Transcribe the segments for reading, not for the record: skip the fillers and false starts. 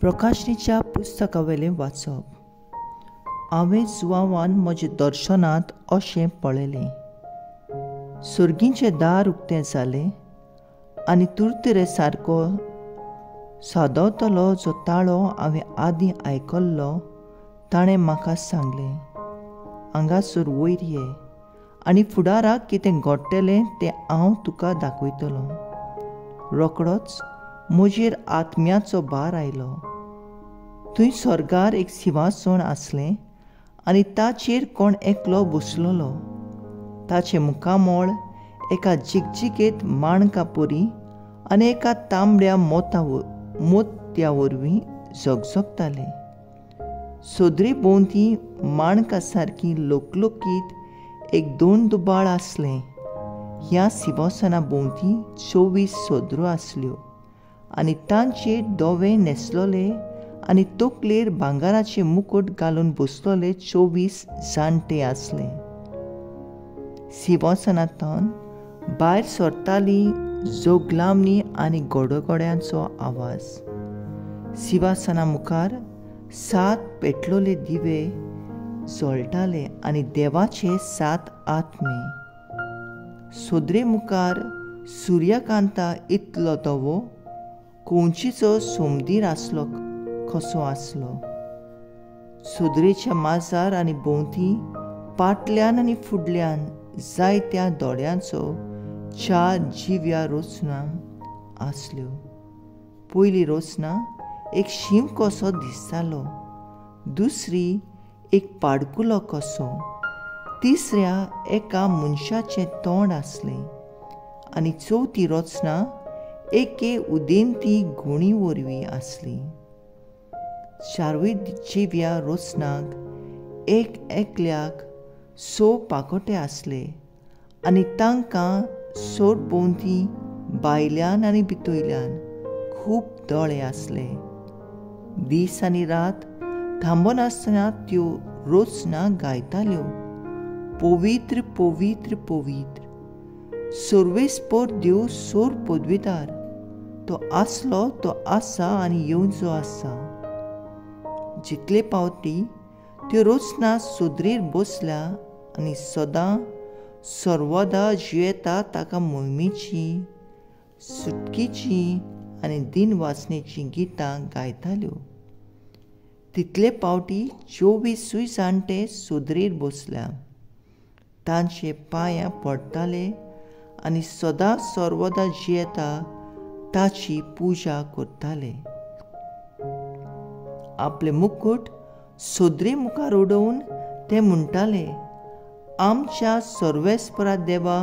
प्रकाशनीच्या पुस्तकावेलें वाचप. हांवें जुवांवान म्हज्या दर्शनांत अशें पळयलें. सर्गीचें दार उक्तें जालें आनी तुरतरे सारको सादवतलो जो ताळो हांवें आदीं आयकल्लो ताणें म्हाका सांगलें, हांगासर वयर ये आनी फुडाराक कितें घडटलें तें हांव तुका दाखयतलों. रोखडोच म्हजेर आत्म्याचो भार आयलो. थंय स्वर्गार एक सिंहासन आसलें आनी ताचेर कोण एकलो बसलोलो. ताचें मुखामोळ एका जिकजिकेत माणका परी आनी एका तांबड्या मोत्या वरवीं झगझगतालें. सदरे भोंवती माणका सारकी लोकलोकीत एक दोंडुबाळ आसलें. ह्या सिंहासना भोंवती 24 सदरो आसल्यो आनी तांचेर धवे न्हेसलोले आनी तकलेर भांगराचें मुकुट घालून बसलोले 24 जाणटे आसले. सिंहासनांतल्यान भायर सरताली जोगलावणी आनी गडगड्यांचो आवाज. सिंहासना मुखार 7 पेटलोले दिवे जळटाले आनी देवाचे 7 आत्मे. सदरे मुखार सुर्यकांता इतलो धवो कोंचीचो सोमदीर आसलो कसो आसलो. सदरेच्या माजार आनी भोंवती फाटल्यान आनी फुडल्यान जायत्या दोळ्यांचो 4 जिव्या रचना आसल्यो. पयली रचना एक शिंव कसो दिसतालो, दुसरी एक पाडकुलो कसो, तिसऱ्या एका मनशाचें तोंड आसलें आनी चवथी रचना एके उदेंती गुणी वरवीं आसली. 4व्या जिव्या रचनाक एकल्याक 6 पाकोटे आसले आनी तांकां सोड भोंवती भायल्यान आनी भितरल्यान खूब दोळे आसले. दीस आनी रात थांबनासतना त्यो रचना गायताल्यो, पवित्र पवित्र पवित्र, सर्वेस्पर देव सोर पदवीदार, तो आसलो तो आसा आनी येवचो आसा. जितले पावटी त्यो रचना सदरेर बसल्या आनी सदां सर्वदा जियेता ताका मोहिमेची, सुटकेची आनी दिन वाचनेची गितां गायताल्यो. तितले पावटी 24 जाणटे सदरेर बसल्या. तांचे पांयां पडटाले आनी सदां सर्वदा जियेता ताची पुजा करताले. आपले मुकुट सदरे मुखार उडोवन ते म्हणटाले, आमच्या सर्वेस्परा देवा,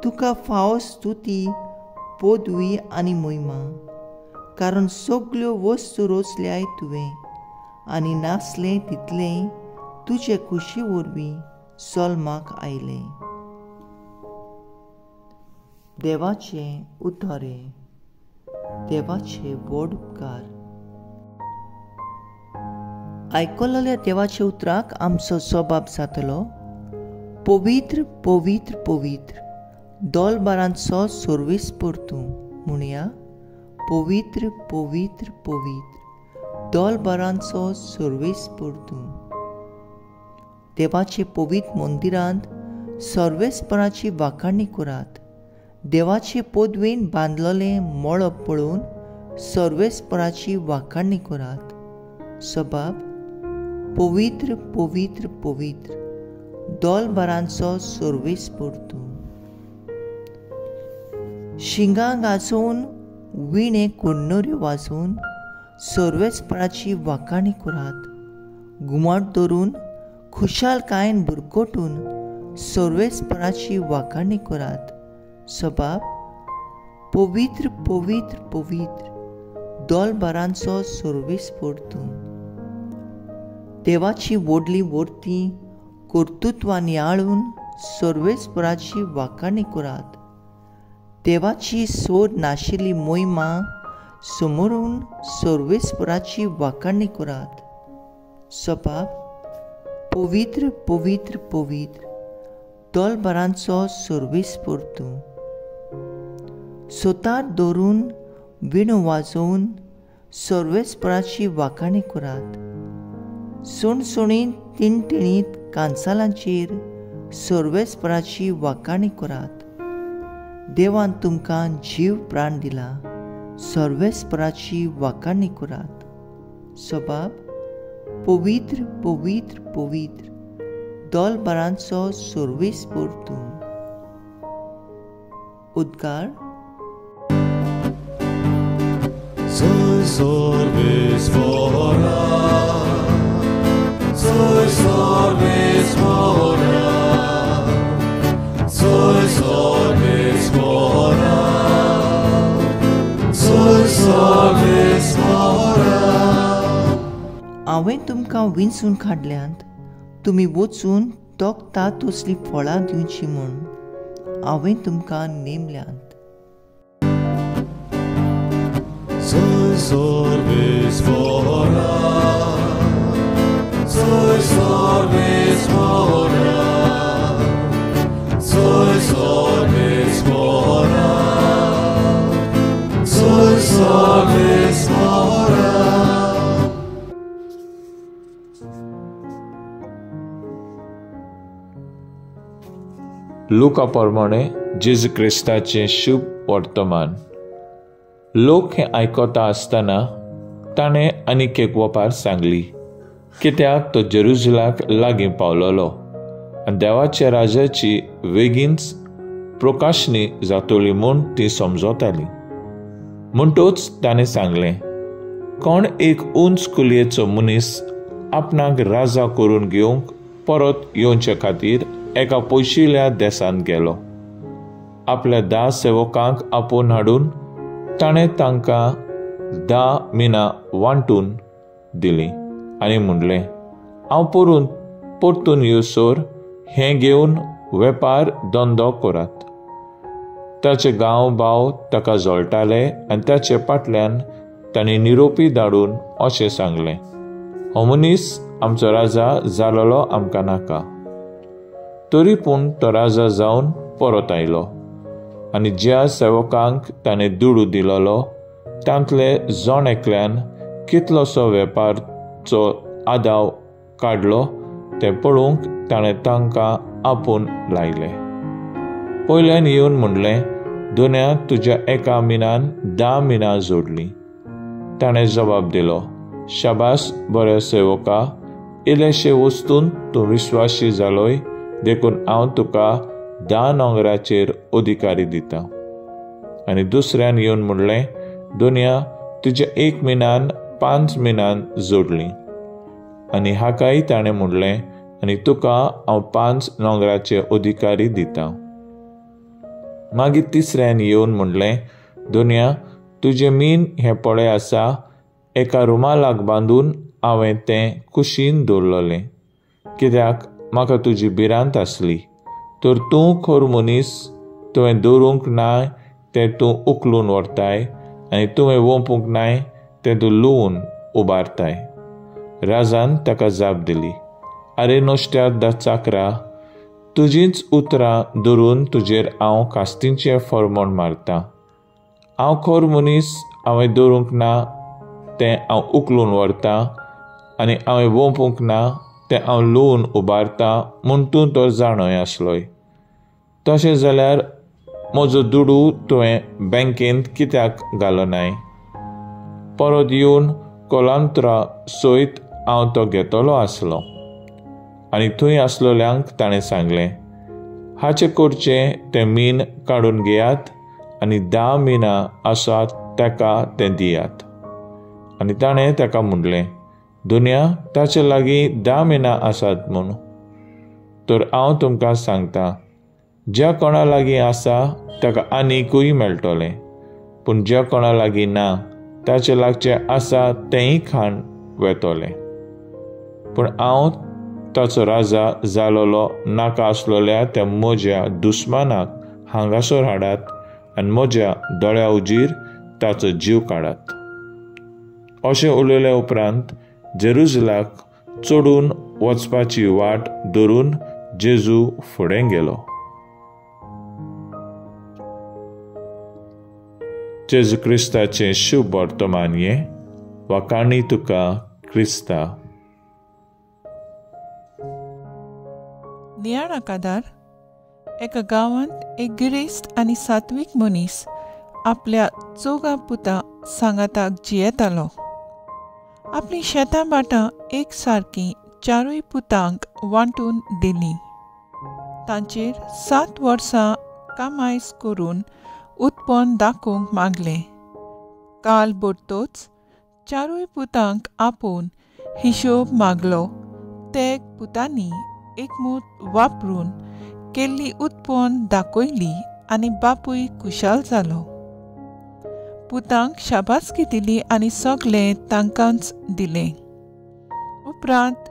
तुका फावो स्तुती, पदवी आनी महिमा, कारण सगल्यो वस्तू रचल्याय तुवें आनी नासलें तितलें तुजे खुशी वरवीं जल्माक आयलें. देवाचें उतोरें. देवाचे व्हड उपकार. आयकल्ल्या देवाच्या उतराक आमचो जबाब जातलो, पवित्र पवित्र पवित्र, दोलबारांचो सर्वेस्पर तूं. म्हणया, पवित्र पवित्र पवित्र, दोलबारांचो सर्वेस्पर तूं. देवाचे पवित्र मंदिरांत सर्वेस्पराची वाखाणणी करात. देवाचे पदवेन बांदलोलें मळब पळोवन सर्वेस्पराची वाखाणणी करात. जबाब, पवित्र पवित्र पवित्र, दोलबारांचो सर्वेस्पर तूं. शिंगां गाजोवन विणे कुडणऱ्यो वाजोवन सर्वेस्पराची वाखाणणी करात. घुमट धरून खुशालकायेन बुरकोटून सर्वेस्पराची वाखाणणी करात. जबाब, पवित्र पवित्र पवित्र, दोलबारांचो सर्वेस्पर तूं. देवाची व्हडली वर्ती कर्तृत्वां नियाळून सर्वेस्पराची वाखाणणी करात. देवाची सोड नाशिल्ली मोहिमा समोरून सर्वेस्पराची वाखाणणी करात. जबाब, पवित्र पवित्र पवित्र, दोलबारांचो सर्वेस्पर तूं. सोतार धरून विणो वाजोवन सर्वेस्पराची वाखाणी करात. सुणसुणीत तिणतिणीत कांसालांचेर सर्वेस्पराची वाखाणी करात. देवान तुमकां जीव प्राण दिला, सर्वेस्पराची वाखाणी करात. सोबाब, पवित्र पवित्र पवित्र दोलबारांचो सर्वेस्पर तूं. उद्गार. Soy sorbespora, soy sorbespora, soy sorbespora, soy sorbespora. हांवें तुमकां विंचून काडल्यांत, तुमी वचून तोखतात तसलीं फळां दिवची म्हूण हांवें तुमकां नेमल्यांत. Soy sorbespora, soy sorbespora, soy sorbespora, soy sorbespora. लुका प्रमाणे जेजू क्रिस्ताचें शुभ वर्तमान. लोक हें आयकता आसतना ताणें आनीक एक वपार सांगली, कित्याक तो जेरुसलाक लागीं पावलोलो आनी देवाच्या राजाची बेगीनच प्रकाशनी जातली म्हूण ती समजताली. म्हणटूच ताणें सांगलें, कोण एक उंच कुलयेचो मनीस आपणाक राजा करून घेवंक परत येवचे खातीर एका पयशिल्ल्या देशांत गेलो. आपल्या 10 सेवकांक आपोवन हाडून ताणें तांकां 10 मिनां वांटून दिलीं आनी म्हणलें, हांव परतून येवसर हें घेवन वेपार धंदो करात. ताचे गांव भाव ताका जोळटाले आनी ताचे फाटल्यान तांणी निरोपी धाडून अशें सांगलें, हो मनीस आमचो राजा जालोलो आमकां नाका. तरी पूण तो राजा जावन परत आयलो आनी ज्या सेवकांक ताणें दुडू दिलोलो तांतले जोण एकल्यान कितलोसो वेपारचो आदाव काडलो तें पळोवंक ताणें तांकां आपोवन लायले. पयल्यान येवन म्हणलें, दोनया तुज्या एका मिनान 10 मिनां जोडलीं. ताणें जबाब दिलो, शाबास बऱ्या सेवका, इल्लेशे वस्तून तूं विस्वासी जालोय, देखून हांव तुका 10 नोंगराचेर अधिकारी दिता. आनी दुसऱ्यान येवन म्हणलें, दोनया तुज्या 1 मिनान 5 मिनान जोडलीं. आनी हाकाय ताणें म्हणलें, आनी तुका हांव 5 नोंगराचे अधिकारी दिता. मागीर तिसऱ्यान येवन म्हणलें, दोनया तुजें मीन हें पळय आसा, एका रुमालाक बांदून हांवें तें कुशीन दवरलोलें, कित्याक म्हाका तुजी भिरांत आसली. तर तूं खोर मनीस, तुवें दवरूंक नाय तें तूं उखलून व्हरताय आनी तुवें वोंपूंक नाय तें तूं लुवून उबारताय. राजान ताका जाप दिली, आरे नोश्ट्या चाकरा, तुजींच उतरां धरून तुजेर हांव कास्तींचें फर्मोण मारतां. हांव खोर मनीस, हांवें दवरूंक ना तें हांव उखलून व्हरतां आनी हांवें वोंपूंक ना तें हांव लुवून उबारतां म्हूण तूं तो जाणय आसलोय. तशें जाल्यार म्हजो दुडू तुवें बँकेंत कित्याक घालो नाय? परत येवन कोलांतरा सयत हांव तो घेतलो आसलो. आनी थंय आसलोल्यांक ताणें सांगलें, हाचें करचें तें मीन काडून घेयात आनी 10 मिनां आसात ताका तें दियात. आनी ताणें ताका म्हणलें, दुनिया ताचे लागीं 10 मिनां आसात म्हूण. तर हांव तुमकां सांगतां, ज्या कोणा लागीं आसा ताका आनीकूय मेळटलें, पूण ज्या कोणा लागीं ना ताचे लागचें आसा तेंय खाण वेतोलें. पूण हांव ताचो राजा जालोलो नाका आसलोल्या त्या म्हज्या दुस्मानाक हांगासर हाडात आनी म्हज्या दोळ्या उजीर ताचो जीव काडात. अशें उलयल्या उपरांत जेरुसलाक चडून वचपाची वाट धरून जेजू फुडें गेलो. जेजू क्रिस्ताचें शुभ वर्तमान हें वाकाणी तुका क्रिस्ता. नियाळ आकादार. एका गांवांत एक गिरेस्त आनी सात्वीक मनीस आपल्या चौगा पुतां सांगाताक जियेतालो. आपली शेतां बाटां एक सारकीं चारूय पुतांक वांटून दिलीं. तांचेर 7 वर्सां कामायज करून उत्पन्न दाखोवंक मागलें. काल बोडतोच चारूय पुतांक आपोवन हिशोब मागलो. ते पुतांनी एकमूत वापरून केल्ली उत्पन्न दाखयली आनी बापूय खुशाल जालो. पुतांक शाबासकी दिली आनी सगलें तांकांच दिलें. उपरांत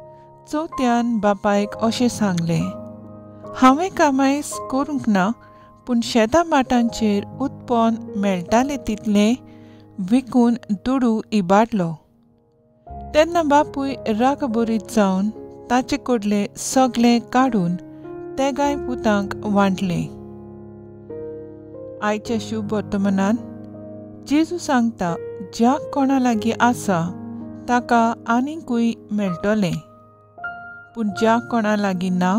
चवथ्यान बापायक अशें सांगलें, हांवें कामायज करूंक ना, पूण शेतां माटांचेर उत्पन्न मेळटालें तितलें विकून दुडू इबाडलो. तेन्ना बापूय रागबोरीत जावन ताचे कडलें सगलें काडून तेगाय पुतांक वांटलें. आयच्या शुभ वर्तमानान जेजू सांगता, ज्या कोणा लागीं आसा ताका आनीकूय मेळटलें, पूण ज्या कोणा लागीं ना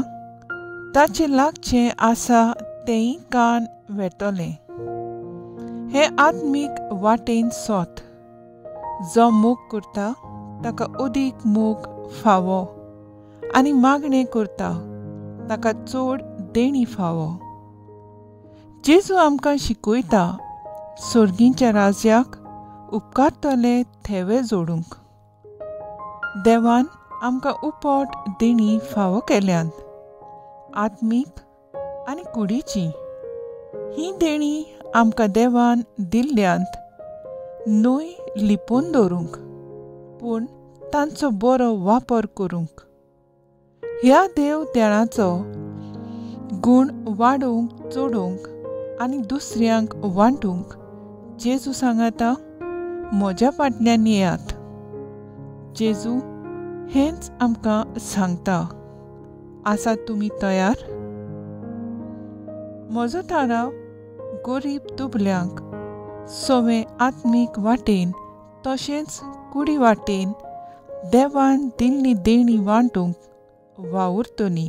ताचे लागचें आसा तेंय कान वेतलें. हे आत्मीक वाटेन सोत. जो मोग करता ताका अदीक मोग फावो आनी मागणें करता ताका चड देणी फावो. जेजू आमकां शिकयता सर्गींच्या राजाक उपकारतले थेवे जोडूंक. देवान आमकां उपोट देणी फावो केल्यांत, आत्मीक आनी कुडीची. ही देणी आमकां देवान दिल्ल्यांत न्हय लिपोवन दवरूंक, पूण तांचो बरो वापर करूंक. ह्या देव देणाचो गूण वाडोवंक चोडोवंक आनी दुसऱ्यांक वांटूंक जेजू सांगता, म्हज्या फाटल्यान येयात. जेजू हेंच आमकां सांगता. आसात तुमी तयार? म्हजो थाराव गरीब दुबल्यांक सवें आत्मीक वाटेन तशेंच कुडी वाटेन देवान दिल्ली देणी वांटूंक वावुरतली.